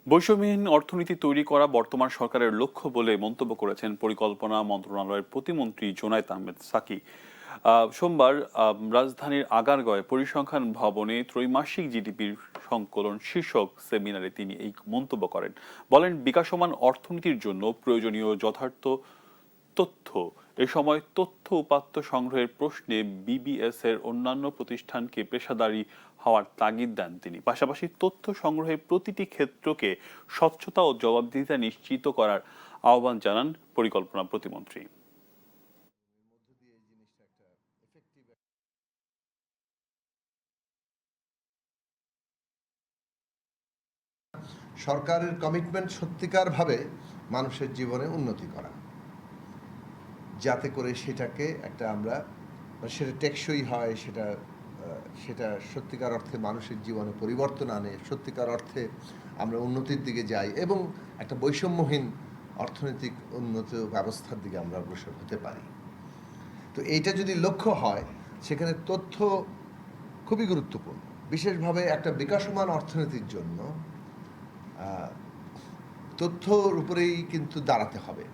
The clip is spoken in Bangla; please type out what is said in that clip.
বৈষম্যহীন অর্থনীতি তৈরি করা বর্তমান সরকারের লক্ষ্য বলে মন্তব্য করেছেন পরিকল্পনা মন্ত্রণালয়ের প্রতিমন্ত্রী জোনায়েদ আহমেদ সাকি। সোমবার রাজধানীর আগারগাঁওয়ে পরিসংখ্যান ভবনে ত্রৈমাসিক জিডিপির সংকলন শীর্ষক সেমিনারে তিনি এই মন্তব্য করেন। বলেন, বিকাশমান অর্থনীতির জন্য প্রয়োজনীয় যথার্থ তথ্য। এ সময় তথ্য উপাত্ত সংগ্রহের প্রশ্নে বিবিএস এর অন্যান্য প্রতিষ্ঠানকে পেশাদারী হওয়ার তাগিদ দেন তিনি। পাশাপাশি তথ্য সংগ্রহের প্রতিটি ক্ষেত্রকে স্বচ্ছতা ও জবাবদিহিতা নিশ্চিত করার আহ্বান জানান পরিকল্পনা প্রতিমন্ত্রী। সরকারের কমিটমেন্ট সত্যিকারভাবে মানুষের জীবনে উন্নতি করা, যাতে করে সেটাকে একটা আমরা সেটা টেকসই হয়, সেটা সত্যিকার অর্থে মানুষের জীবনে পরিবর্তন আনে, সত্যিকার অর্থে আমরা উন্নতির দিকে যাই এবং একটা বৈষম্যহীন অর্থনৈতিক উন্নত ব্যবস্থার দিকে আমরা অগ্রসর হতে পারি। তো এইটা যদি লক্ষ্য হয়, সেখানে তথ্য খুবই গুরুত্বপূর্ণ। বিশেষভাবে একটা বিকাশমান অর্থনীতির জন্য তথ্যর উপরেই কিন্তু দাঁড়াতে হবে।